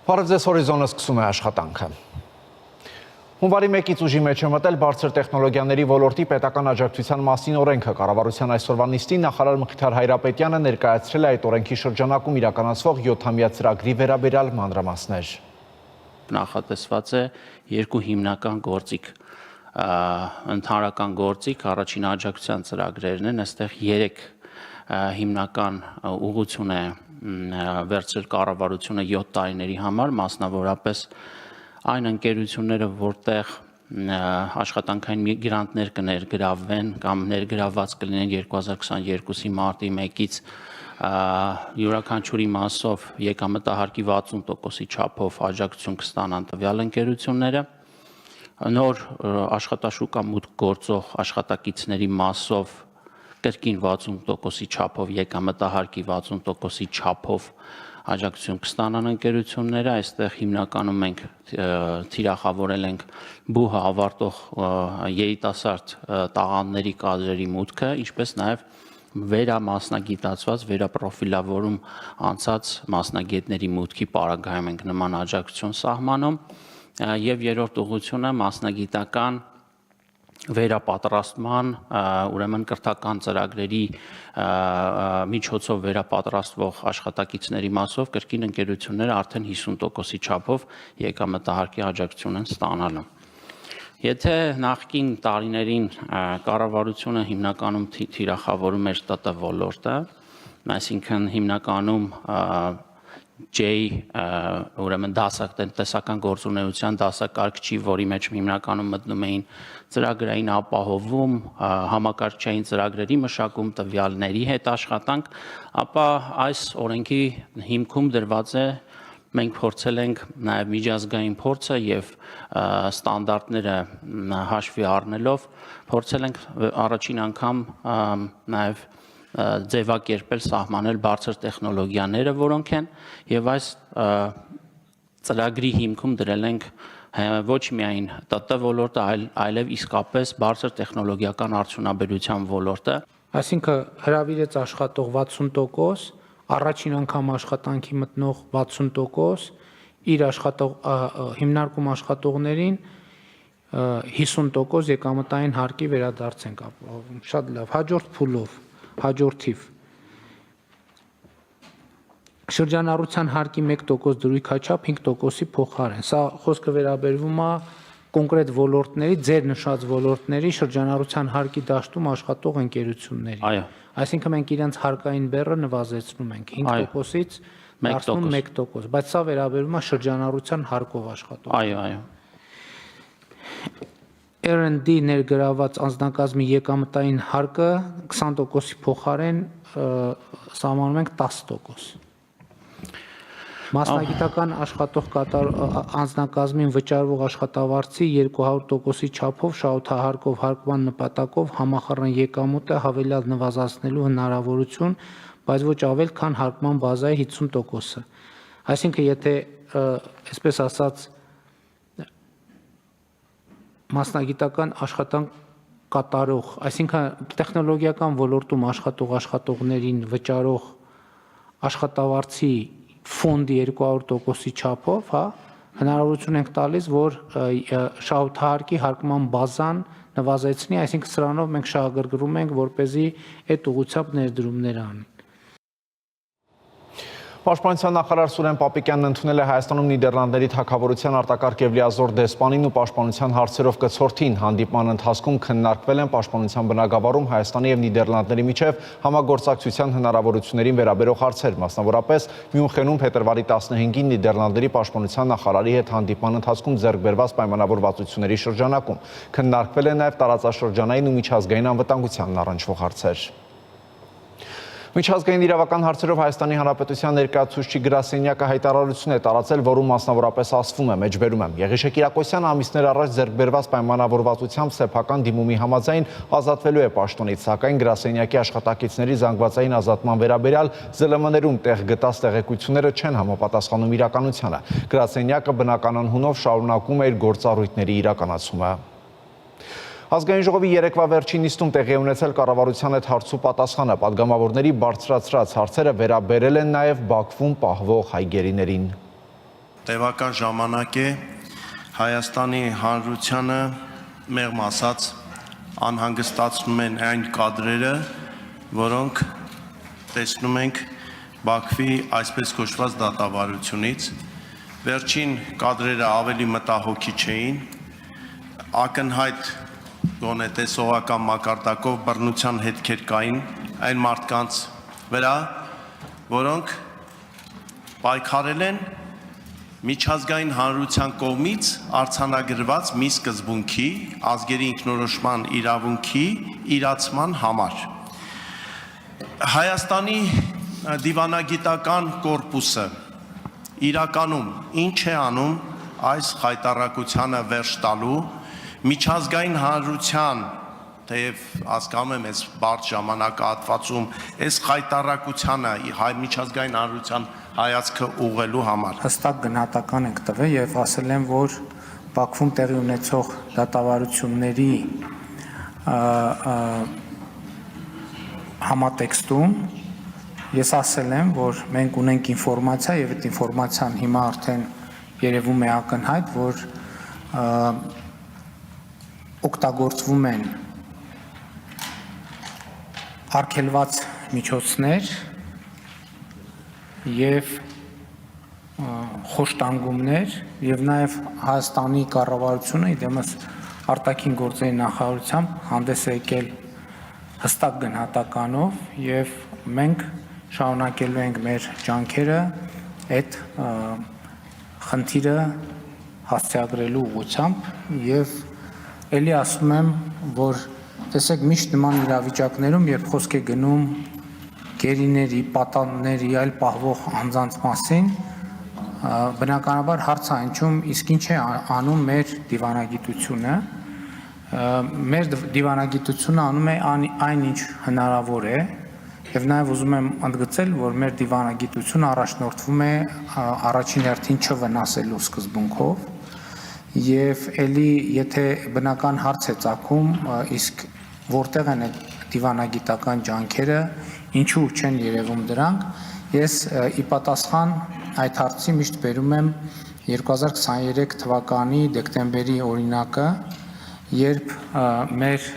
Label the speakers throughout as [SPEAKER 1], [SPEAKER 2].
[SPEAKER 1] Բարև ձեզ, հորիզոնը սկսում է աշխատանքը։ Հունվարի 1-ից ուժի մեջ է մտել բարձր տեխնոլոգիաների ոլորտի պետական աջակցության մասին օրենքը։ Կառավարության այսօրվա նիստին նախարար Մխիթար Հայրապետյանը ներկայացրել է այդ օրենքի շրջանակում իրականացվող 7-ամյա ծրագրի վերաբերյալ մանրամասներ։
[SPEAKER 2] Նախատեսված է երկու հիմնական գործիք, ընդհանրական գործիք, առաջին աջակցության ծրագրերն են, այստեղ 3 հիմնական ուղղություն է վերցրել կառավարությունը 7 տարիների համար, մասնավորապես այն ընկերությունները, որտեղ աշխատանքային միգրանտներ կներգրավվեն կամ ներգրավված կլինեն 2022-ի մարտի 1-ից յուրաքանչյուրի մասով եկամտահարկի 60%-ի չափով աջակցություն կստանան տվյալ ընկերությունները, նոր աշխատաշուկա մուտք գործող աշխատակիցների մասով կրկին 60%-ի չափով եկամտահարկի 60%-ի չափով աջակցություն կստանան ընկերությունները, այստեղ հիմնականում մենք թիրախավորել ենք բուհը ավարտող երիտասարդ տաղանդների կադրերի մուտքը, ինչպես նաև վերամասնագիտացված, վերապրոֆիլավորում անցած մասնագետների մուտքի պարագայում ենք նման աջակցություն սահմանում եւ երրորդ ուղղությունը մասնագիտական վերապատրաստման, ուրեմն կրթական ծրագրերի միջոցով վերապատրաստվող աշխատակիցների մասով կրկին ընկերությունները արդեն 50%-ի չափով եկամտահարկի աջակցություն են ստանալու։ Եթե նախկին տարիներին կառավարությունը հիմնականում թիրախավորում էր ՏՏ ոլորտը, այսինքն հիմնականում ուրեմն տնտեսական գործունեության դասակարգչի, որի մեջ հիմնականում մտնում էին ծրագրային ապահովում, համակարգչային ծրագրերի մշակում, տվյալների հետ աշխատանք, ապա այս օրենքի հիմքում դրված է մենք փորձել ենք նաև միջազգային փորձը եւ ստանդարտները հաշվի առնելով փորձել ենք առաջին անգամ նաև ձևակերպել սահմանել բարձր տեխնոլոգիաները, որոնք են եւ այս ծրագրի հիմքում դրել ենք ոչ միայն ՏՏ ոլորտը, այլև իսկապես բարձր տեխնոլոգիական արդյունաբերության ոլորտը,
[SPEAKER 3] այսինքն հրավիրեց աշխատող 60%, առաջին անգամ աշխատանքի մտնող 60%, իր հիմնարկում աշխատողներին 50% եկամտային հարկի վերադարձենք, շատ լավ, հաջորդ փուլով, հաջորդ թիվ։ Շրջանառության հարկի 1% դրույքաչափ 5%-ի փոխարեն։ Սա խոսքը վերաբերվում է կոնկրետ ոլորտների, ձեր նշած ոլորտների շրջանառության հարկի դաշտում աշխատող ընկերությունների։
[SPEAKER 2] Այո։
[SPEAKER 3] Այսինքն մենք իրենց հարկային բեռը նվազեցնում ենք 5%-ից դարձնում 1%, բայց սա վերաբերում է շրջանառության հարկով աշխատող։
[SPEAKER 2] Այո, այո։
[SPEAKER 3] R&D ներգրաված անձնակազմի եկամտային հարկը 20%-ի փոխարեն սահմանում ենք 10%։ Մասնագիտական աշխատող անձնակազմին վճարվող աշխատավարձի 200%-ի չափով շահութահարկով հարկման նպատակով համախառն եկամուտը հավելյալ նվազեցնելու հնարավորություն, բայց ոչ ավել, քան հարկման բազայի 50%-ը։ Այսինքն, եթե այսպես ասած մասնագիտական աշխատանք կատարող, այսինքն տեխնոլոգիական ոլորտում աշխատողներին վճարող աշխատավարձի ֆոնդի 200%-ի չափով, հնարավորություն ենք տալիս, որ շահութահարկի հարկման բազան նվազեցնի, այսինքն սրանով մենք շահագրգռում ենք, որպեսզի այդ ուղղությամբ ներդրումներ անի։
[SPEAKER 1] Պաշտպանության նախարար Սուրեն Պապիկյանն ընդունել է Հայաստանում Նիդերլանդների թագավորության արտակարգ եւ լիազոր դեսպանին ու պաշտպանության հարցերով կցորդին։ Հանդիպման ընթացքում քննարկվել են պաշտպանության բնագավառում Հայաստանի եւ Նիդերլանդների միջև համագործակցության հնարավորություններին վերաբերող հարցեր, մասնավորապես Մյունխենում փետրվարի 15-ին Նիդերլանդների պաշտպանության նախարարի հետ հանդիպման ընթացքում ձեռք բերված պայմանավորվածությունների շրջանակում քննարկվել են նաեւ տարածաշրջանային ու միջազգային անվտանգությանն առնչվող հարցեր։ Միջազգային իրավական հարցերով Հայաստանի Հանրապետության ներկայացուցիչ գրասենյակը հայտարարություն է տարածել, որում մասնավորապես ասվում է, մեջբերում եմ, Եղիշե Կիրակոսյանը ամիսներ առաջ ձեռք բերված պայմանավորվածությամբ սեփական դիմումի համաձայն ազատվելու է պաշտոնից, սակայն գրասենյակի աշխատակիցների զանգվածային ազատման վերաբերյալ ԶԼՄ-ներում տեղ գտած տեղեկությունները չեն համապատասխանում իրականությանը։ Գրասենյակը բնականon հունով շարունակում է իր գործառույթների իրականացումը։ Ազգային ժողովի երեկվա վերջին նիստում տեղի ունեցել կառավարության այդ հարցու պատասխանը, պատգամավորների բարձրացրած հարցերը վերաբերել են նաև Բաքվում պահվող հայ գերիներին։
[SPEAKER 4] տևական ժամանակ է Հայաստանի Հանրությանը մեղմ ասած անհանգստացնում են այն կադրերը, որոնք տեսնում ենք Բաքվի այսպես կոչված դատավարությունից։ Վերջին կադրերը ավելի մտահոգիչ էին, ակնհայտ գոնե տեսողական մակարդակով բռնության հետքեր կային այն մարդկանց վրա, որոնք պայքարել են միջազգային հանրության կողմից արձանագրված մի սկզբունքի, ազգերի ինքնորոշման իրավունքի իրացման համար։ Հայաստանի դիվանագիտական կորպուսը իրականում ինչ է անում այս խայտառակությանը վերջ տալու, միջազգային հանրության, թեև հասկանում եմ այս բարդ ժամանակահատվածում, այս խայտառակությանը միջազգային հանրության հայացքը ուղղելու համար։
[SPEAKER 3] Հստակ գնահատական ենք տվել եւ ասել եմ, որ Բաքվում տեղի ունեցող դատավարությունների համատեքստում ես ասել եմ, որ մենք ունենք ինֆորմացիա եւ այդ ինֆորմացիան հիմա արդեն երևում է ակնհայտ, որ օգտագործվում են արգելված միջոցներ եւ խոշտանգումներ եւ նաեւ Հայաստանի կառավարությունը իդեմս արտաքին գործերի նախարարությամբ հանդես է եկել հստակ գնահատականով եւ մենք շարունակելու ենք մեր ջանքերը այդ խնդիրը հասցեագրելու ուղղությամբ եւ ելի ասում եմ, որ տեսեք միշտ նման իրավիճակներում, երբ խոսք է գնում գերիների, պատանների, այլ պահվող անձանց մասին, բնականաբար հարց հնչում, իսկ ինչ է անում մեր դիվանագիտությունը, մեր դիվանագիտությունը անում է այն ինչ հնարավոր է, եւ նաեւ ուզում եմ ընդգծել, որ մեր դիվանագիտությունը առաջնորդվում է առաջին հերթին չվնասելու սկզբունքով, եւ ելի եթե բնական հարց է ծագում, իսկ որտեղ են այդ դիվանագիտական ջանքերը, ինչու չեն երևում դրանք, ես ի պատասխան այդ հարցի միշտ բերում եմ 2023 թվականի դեկտեմբերի օրինակը, երբ մեր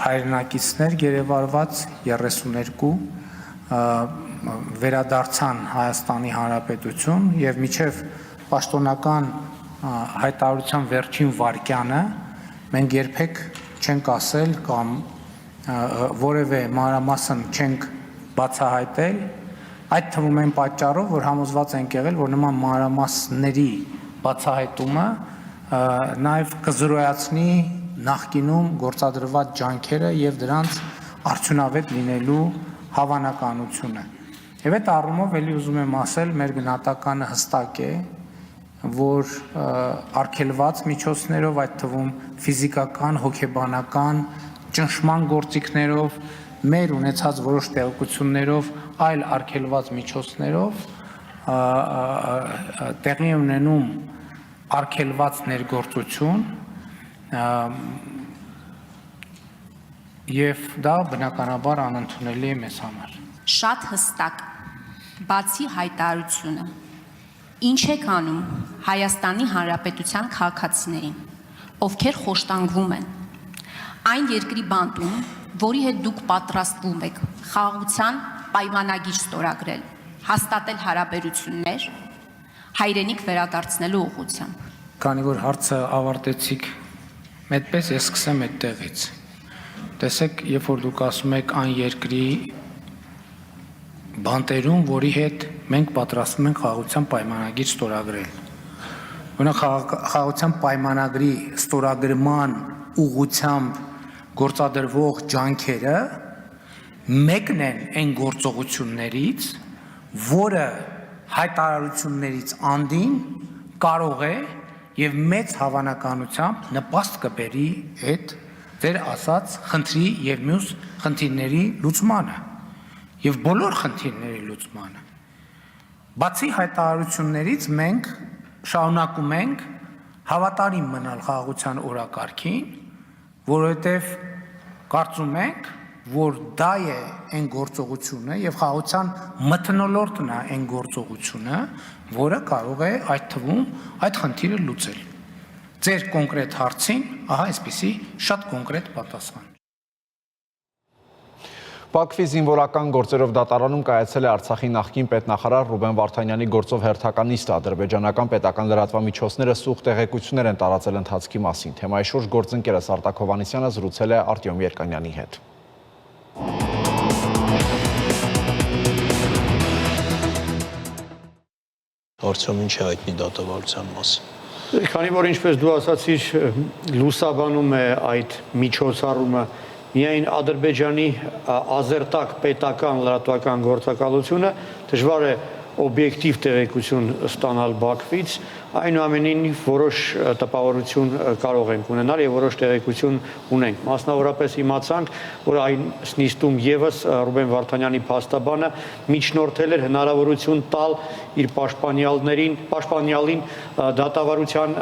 [SPEAKER 3] հայրենակիցներ գերեվարված 32 վերադարձան Հայաստանի Հանրապետություն եւ միջև պաշտոնական հայտարարության վերջին վարկյանը մենք երբեք չենք ասել կամ որևէ մանրամասն չենք բացահայտել, այդ թվում են պատճառով, որ համոզված ենք եղել, որ նման մանրամասների բացահայտումը նաև կզրոյացնի նախկինում գործադրված ջանքերը եւ դրանց արդյունավետ լինելու հավանականությունը։ Եվ այդ առումով ելի ուզում եմ ասել, մեր գնահատականը հստակ է, որ արգելված միջոցներով, այդ թվում ֆիզիկական, հոգեբանական, ճնշման գործիքներով, մեր ունեցած որոշ տեղեկություններով, այլ արգելված միջոցներով տեղի ունենում արգելված ներգործություն եւ դա բնականաբար անընդունելի է մեզ համար։
[SPEAKER 5] Շատ հստակ, բացի հայտարարությունը, ինչ եք անում Հայաստանի Հանրապետության քաղաքացիներին, ովքեր խոշտանգվում են այն երկրի բանտում, որի հետ դուք պատրաստվում եք խաղաղության պայմանագիր ստորագրել, հաստատել հարաբերություններ, հայրենիք վերադարձնելու ուղղությամբ։
[SPEAKER 3] Քանի որ հարցը ավարտեցիք, այդպես ես սկսեմ այդտեղից։ Տեսեք, երբ որ դուք ասում եք այն երկրի բանտերում, որի հետ մենք պատրաստվում ենք խաղաղության պայմանագիր ստորագրել։ Օրինակ խաղաղության պայմանագրի ստորագրման ուղղությամբ գործադրվող ջանքերը մեկն են այն գործողություններից, որը հայտարարություններից անդին կարող է եւ մեծ հավանականությամբ նպաստ կբերի այդ ձեր ասած խնդրի եւ մյուս խնդիրների լուծմանը եւ բոլոր խնդիրների լուծմանը։ Բացի հայտարարություններից մենք շարունակում ենք հավատարիմ մնալ խաղաղության օրակարգին, որովհետեւ կարծում ենք որ դա է այն գործողությունը եւ խաղաղության մթնոլորտն է այն գործողությունը, որը կարող է այդ թվում այդ խնդիրը լուծել։ Ձեր կոնկրետ հարցին, ահա այսպիսի շատ կոնկրետ պատասխան։
[SPEAKER 1] Բաքվի զինվորական գործերով դատարանում կայացել է Արցախի նախկին պետնախարար Ռուբեն Վարդանյանի գործով հերթական նիստը։ Ադրբեջանական պետական լրատվամիջոցները սուղ տեղեկություններ են տարածել ընթացքի մասին։ Թեմայի շուրջ գործընկերս Արտակ Հովհաննիսյանը զրուցել է Արտյոմ Երկանյանի հետ։
[SPEAKER 6] Արդյոք ինչ է հայտնի դատավարության մասին։
[SPEAKER 7] Քանի որ ինչպես դու ասացիր, լուսաբանում է այդ միջոցառումը միայն Ադրբեջանի ազերտակ պետական լրատվական գործակալությունը, դժվար է օբյեկտիվ տեղեկություն ստանալ Բաքվից, այնուամենայնիվ որոշ տպավորություն կարող ենք ունենալ եւ որոշ տեղեկություն ունենք։ Մասնավորապես իմացանք, որ այն նիստում եւս Ռուբեն Վարդանյանի փաստաբանը միջնորդել էր հնարավորություն տալ իր պաշտպանյալին դատավարության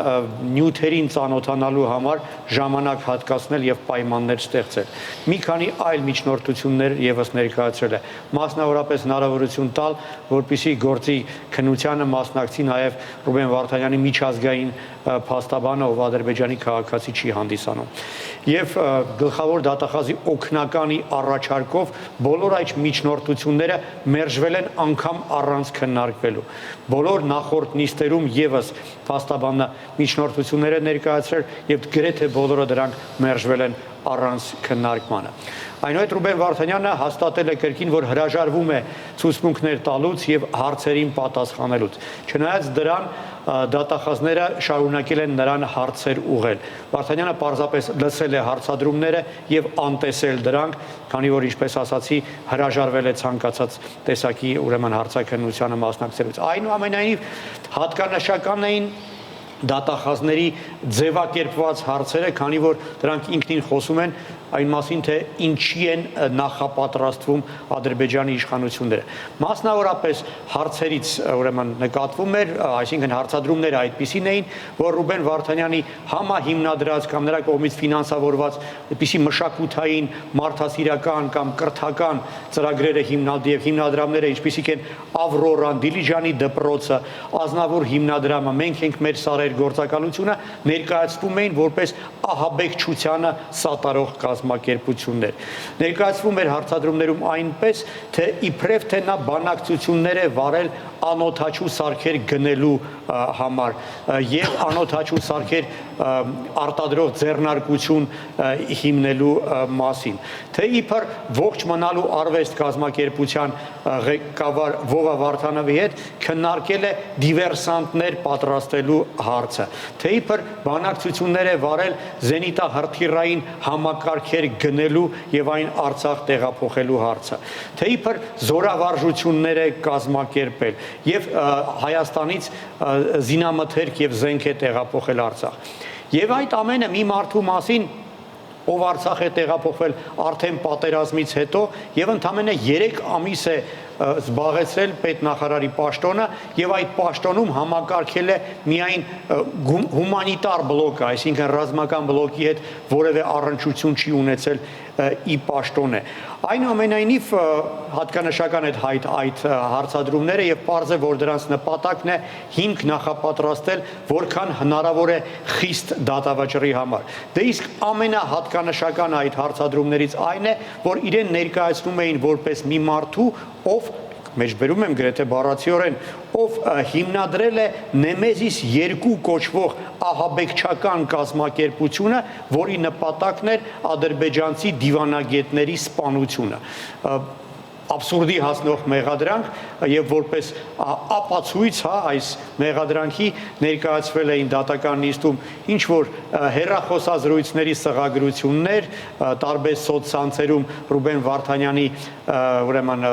[SPEAKER 7] նյութերին ծանոթանալու համար ժամանակ հատկացնել եւ պայմաններ ստեղծել։ Մի քանի այլ միջնորդություններ եւս ներկայացրել է։ Մասնավորապես հնարավորություն տալ, որպեսզի գործի քննությանը մասնակցի նաև Ռուբեն Վարդանյանի միջազգային փաստաբանը, ով Ադրբեջանի քաղաքացի չի հանդիսանում։ Եվ գլխավոր դատախազի օգնականի առաջարկով բոլոր այդ միջնորդությունները մերժվել են անգամ առանց քննարկվելու։ Բոլոր նախորդ նիստերում եւս փաստաբանը միջնորդությունները ներկայացրել եւ գրեթե բոլորը դրանք մերժվել են առանց քննարկմանը։ Այնուհետ Ռուբեն Վարդանյանը հաստատել է կրկին, որ հրաժարվում է ցուցմունքներ տալուց եւ հարցերին պատասխանելուց։ Չնայած դրան դատախազները շարունակել են նրան հարցեր ուղղել։ Վարդանյանը պարզապես լսել է հարցադրումները եւ անտեսել դրանք, քանի որ ինչպես ասացի, հրաժարվել է ցանկացած տեսակի ուրեմն հարցաքննությանը մասնակցելուց։ Այնուամենայնիվ հատկանշական էին դատախազների ձևակերպված հարցերը, քանի որ դրանք ինքնին խոսում են այն մասին, թե ինչի են նախապատրաստվում Ադրբեջանի իշխանությունները։ Մասնավորապես հարցերից ուրեմն նկատվում էր, այսինքն հարցադրումները այդպիսին էին, որ Ռուբեն Վարդանյանի համահիմնադրած կամ նրա կողմից ֆինանսավորված այդպիսի մշակութային, մարդասիրական կամ կրթական ծրագրերը եւ հիմնադրամները, ինչպիսիք են Ավրորան, Դիլիջանի դպրոցը, Ազնավուր հիմնադրամը, Մենք ենք մեր սարեր գործակալությունը ներկայացվում էին որպես ահաբեկչությանը սատարող կազմակերպություններ։ Ներկայացվում էր հարցադրումներում այնպես, թե իբրև թե նա բանակցություններ է վարել անօթաչու սարքեր գնելու համար եւ անօթաչու սարքեր արտադրող ձեռնարկություն հիմնելու մասին, թե իբր ողջ մնալու արվեստ կազմակերպության ղեկավար Վովա Վարդանովի հետ քննարկել է դիվերսանտներ պատրաստելու հարցը, թե իբր բանակցություններ է վարել զենիտահրթիռային համակարգեր գնելու եւ այն Արցախ տեղափոխելու հարցը, թե իբր զորավարժություններ է կազմակերպել եւ Հայաստանից զինամթերք եւ զենք է տեղափոխել Արցախ։ Եւ այդ ամենը մի մարդու մասին, ով Արցախ է տեղափոխվել արդեն պատերազմից հետո եւ ընդամենը 3 ամիս է զբաղեցրել պետնախարարի պաշտոնը եւ այդ պաշտոնում համակարգել է միայն հումանիտար բլոկը, այսինքն ռազմական բլոկի հետ որևէ առնչություն չի ունեցել ի պաշտոն է։ Այնուամենայնիվ հատկանշական է այդ հարցադրումները եւ պարզ է, որ դրանց նպատակն է հիմք նախապատրաստել, որքան հնարավոր է խիստ դատավճռի համար։ Դե իսկ ամենահատկանշական այդ հարցադրումներից այն է, որ իրեն ներկայացնում էին որպես մի մարդու, ով մեջբերում եմ գրեթե բառացիորեն, ով հիմնադրել է Նեմեզիս 2 կոչվող ահաբեկչական կազմակերպությունը, որի նպատակն էր ադրբեջանցի դիվանագետների սպանությունը։ Абսուրդի հասնող մեղադրանք եւ որպես ապացույց այս մեղադրանքի ներկայացվել էին դատական նիստում ինչ որ հերախոսազրույցների սղագրություններ, տարբեր սոցցանցերում Ռուբեն Վարդանյանի ուրեմն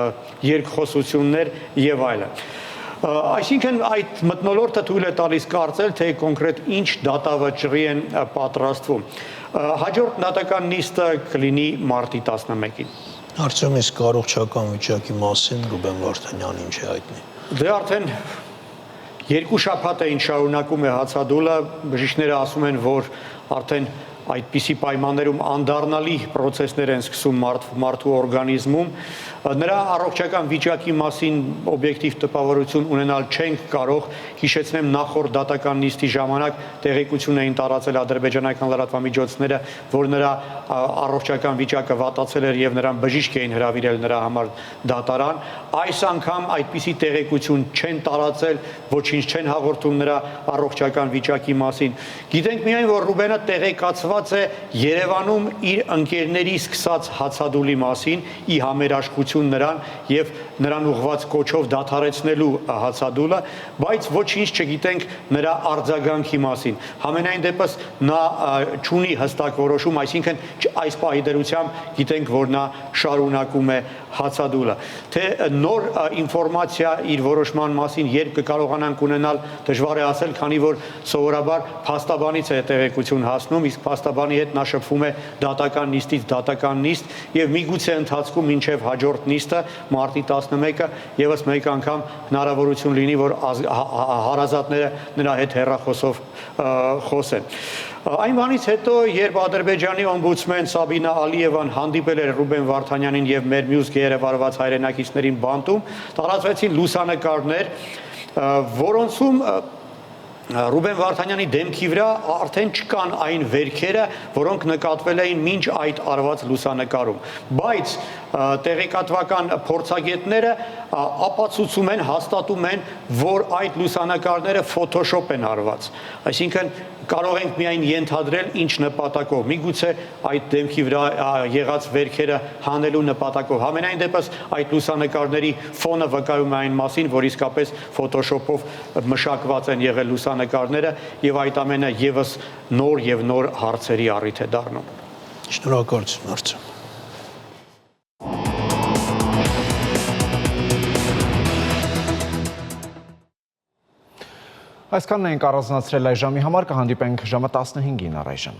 [SPEAKER 7] երկխոսություններ եւ այլն։ Այսինքն այդ մթնոլորտը թույլ է տալիս կարծել, թե կոնկրետ ինչ դատավճռի են պատրաստվում։ Հաջորդ դատական նիստը կլինի մարտի 11-ին։
[SPEAKER 6] Արդյոք իսկ առողջական վիճակի մասին Ռուբեն Վարդանյանը ինչ է հայտնի։
[SPEAKER 7] Դե արդեն 2 շաբաթ է ինչ շարունակում է հացադուլը, բժիշկները ասում են, որ արդեն այդպիսի պայմաններում անդառնալի process-ներ են սկսում մարդու օրգանիզմում, նրա առողջական վիճակի մասին օբյեկտիվ տպավորություն ունենալ չենք կարող, հիշեցնեմ նախորդ դատական նիստի ժամանակ տեղեկություն էին տարածել ադրբեջանական լրատվամիջոցները, որ նրա առողջական վիճակը վատացել էր եւ նրան բժիշկ էին հրավիրել նրա համար դատարան, այս անգամ այդպիսի տեղեկություն չեն տարածել, ոչինչ չեն հաղորդում նրա առողջական վիճակի մասին։ Գիտենք միայն, որ Ռուբենը տեղեկացված է Երևանում իր ընկերների սկսած հացադուլի մասին, ի համերաշխություն նրան եւ նրան ուղղված կոչով դադարեցնելու հացադուլը, բայց ոչինչ չգիտենք նրա արձագանքի մասին։ Համենայն դեպս նա չունի հստակ որոշում, այսինքն այս պահի դրությամբ գիտենք, որ նա շարունակում է հացադուլը։ Թե նոր ինֆորմացիա իր որոշման մասին երբ կկարողանանք ունենալ, դժվար է ասել, քանի որ սովորաբար փաստաբանից է տեղեկություն հասնում, իսկ փաստաբանի հետ նա շփվում է դատական նիստից դատական նիստ եւ միգուցե ընթացքում մինչեւ հաջորդ նիստը մարտի 11-ը եւս մեկ անգամ հնարավորություն լինի, որ հարազատները նրա հետ հեռախոսով խոսեն։ Այն բանից հետո, երբ Ադրբեջանի օմբուդսմեն Սաբինա Ալիևան հանդիպել էր Ռուբեն Վարդանյանին եւ մեր մյուս գերեվարված հայրենակիցներին բանտում, տարածվեցին լուսանկարներ, որոնցում Ռուբեն Վարդանյանի դեմքի վրա արդեն չկան այն վերքերը, որոնք նկատվել էին մինչ այդ արված լուսանկարում, բայց տեղեկատվական փորձագետները ապացուցում են, հաստատում են, որ այդ լուսանկարները Photoshop են արված, այսինքն կարող ենք միայն ենթադրել ինչ նպատակով, միգուցե այդ դեմքի վրա եղած վերքերը հանելու նպատակով, համենայն դեպս այդ լուսանկարների ֆոնը վկայում է այն մասին, որ իսկապես Photoshop-ով մշակված են եղել լուսանկարները եւ այդ ամենը եւս նոր եւ նոր հարցերի առիթ է դառնում։
[SPEAKER 6] Շնորհակալություն, Արծը։
[SPEAKER 1] Այսքանն ենք առանձնացրել այս ժամի համար, կհանդիպենք ժամը 15-ին առայժմ։